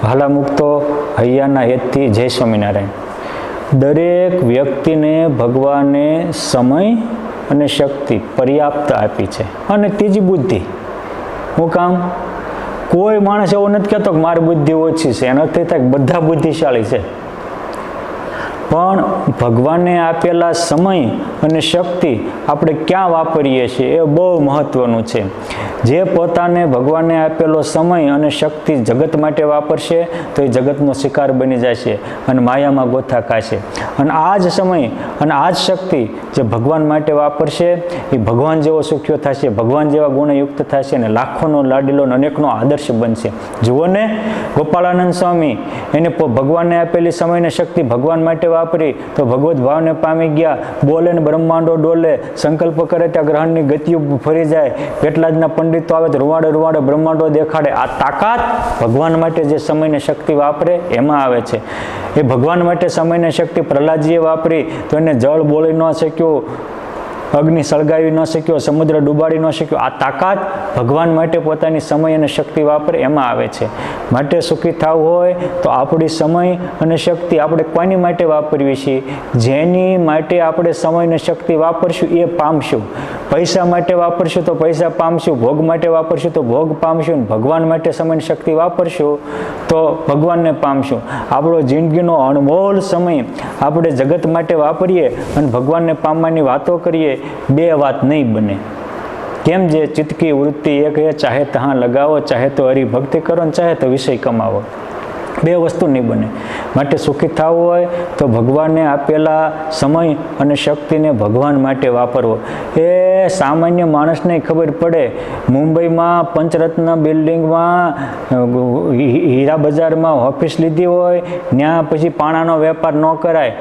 ભાલા મુક્તો હૈયાના હેતથી જય સ્વામિનારાયણ. દરેક વ્યક્તિને ભગવાને સમય અને શક્તિ પર્યાપ્ત આપી છે, અને ત્રીજી બુદ્ધિ. હું કામ? કોઈ માણસ એવો નથી કહેતો કે મારી બુદ્ધિ ઓછી છે, એનો અર્થ થાય બધા બુદ્ધિશાળી છે. પણ ભગવાને આપેલા સમય અને શક્તિ આપણે ક્યાં વાપરીએ છીએ એ બહુ મહત્વનું છે. જે પોતાને ભગવાને આપેલો સમય અને શક્તિ જગત માટે વાપરશે તો એ જગતનો શિકાર બની જશે અને માયામાં ગોથા ખાશે. અને આ જ સમય અને આ જ શક્તિ જે ભગવાન માટે વાપરશે એ ભગવાન જેવો સુખ્યો થશે, ભગવાન જેવા ગુણયુક્ત થશે અને લાખોનો લાડીલો અનેકનો આદર્શ બનશે. જુઓ ને, ગોપાળાનંદ સ્વામી એને ભગવાનને આપેલી સમય અને શક્તિ ભગવાન માટે વાપરી તો ભગવત ભાવને પામી ગયા. બોલે ને બ્રહ્માંડો ડોલે, સંકલ્પ કરે ત્યાં ગ્રહણની ગતિઓ ફરી જાય, પેટલાદના પંડિતો આવે તો રૂવાડે રૂવાડે બ્રહ્માંડો દેખાડે. આ તાકાત ભગવાન માટે જે સમય ને શક્તિ વાપરે એમાં આવે છે. એ ભગવાન માટે સમય ને શક્તિ પ્રહલાદજીએ વાપરી તો એને જળ બોલી ન શક્યો, અગ્નિ સળગાવી ન શક્યો, સમુદ્ર ડૂબાડી ન શક્યો. આ તાકાત ભગવાન માટે પોતાની સમય અને શક્તિ વાપરે એમાં આવે છે. માટે સુખી થવું હોય તો આપણી સમય અને શક્તિ આપણે કોની માટે વાપરવી છીએ? જેની માટે આપણે સમય અને શક્તિ વાપરશું એ પામશું. પૈસા માટે વાપરશું તો પૈસા પામશું, ભોગ માટે વાપરશું તો ભોગ પામશું, ભગવાન માટે સમય અને શક્તિ વાપરશું તો ભગવાનને પામશું. આપણો જિંદગીનો અણમોલ સમય આપણે જગત માટે વાપરીએ અને ભગવાનને પામવાની વાતો કરીએ, બે વાત નહીં બને. કેમ? જે ચિત્તકી વૃત્તિ એક હે, ચાહે તહાં લગાવો, ચાહે તો હરિભક્તિ કરો ને ચાહે તો વિષય કમાવો. બે વસ્તુ નહીં બને. માટે સુખી થવું હોય તો ભગવાનને આપેલા સમય અને શક્તિને ભગવાન માટે વાપરવો. એ સામાન્ય માણસને ખબર પડે. મુંબઈમાં પંચરત્ન બિલ્ડિંગમાં હીરા બજારમાં ઓફિસ લીધી હોય, ત્યાં પછી પાણાનો વેપાર ન કરાય.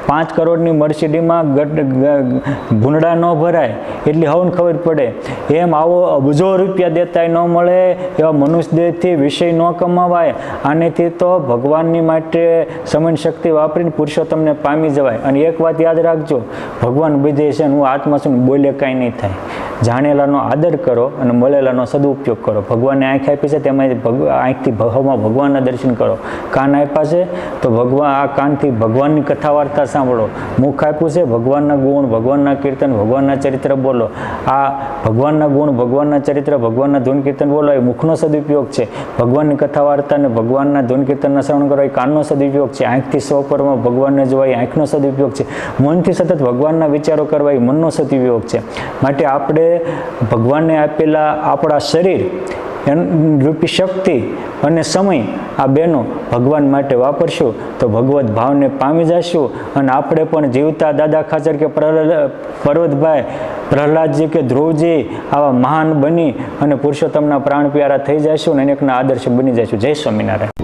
5 કરોડની મર્સિડીમાં ભૂંડા ન ભરાય એટલી હવને ખબર પડે. એમ આવો અબજો રૂપિયા દેતાય ન મળે, એવા મનુષ્ય દેહથી વિષય ન કમાવાય. આનેથી તો ભગવાનની માટે સમય શક્તિ વાપરીને પુરુષોત્તમને પામી જવાય. અને એક વાત યાદ રાખજો, ભગવાન બધે છે ને હું આત્મા છું ને બોલે કાંઈ નહીં થાય. જાણેલાનો આદર કરો અને મળેલાનો સદુપયોગ કરો. ભગવાનને આંખ આપી છે તેમાં આંખથી ભગવાનના દર્શન કરો. કાન આપ્યા છે તો ભગવાન, આ કાનથી ભગવાનની કથા વાર્તા સાંભળો. મુખ આપ્યું છે ભગવાનના ગુણ, ભગવાનના કીર્તન, ભગવાનના ચરિત્ર બોલો. આ ભગવાનના ગુણ, ભગવાનના ચરિત્ર, ભગવાનના ધૂન કીર્તન બોલો એ મુખનો સદુપયોગ છે. ભગવાનની કથા વાર્તા અને ભગવાનના ધૂન કીર્તનના શ્રવણ કરો એ કાનનો સદુપયોગ છે. આંખથી સ્વપરમાં ભગવાનને જોવા એ આંખનો સદુપયોગ છે. મનથી સતત ભગવાનના વિચારો કરવા એ મનનો સદુપયોગ છે. માટે આપણે ભગવાનને આપેલા આપણા શરીર રૂપી શક્તિ અને સમય આ બેનો ભગવાન માટે વાપરશું તો ભગવત ભાવને પામી જશું. અને આપણે પણ જીવતા દાદા ખાચર કે પર્વતભાઈ, પ્રહલાદજી કે ધ્રુવજી આવા મહાન બની અને પુરુષોત્તમના પ્રાણ પ્યારા થઈ જશું અને અનેકના આદર્શ બની જશું. જય સ્વામિનારાયણ.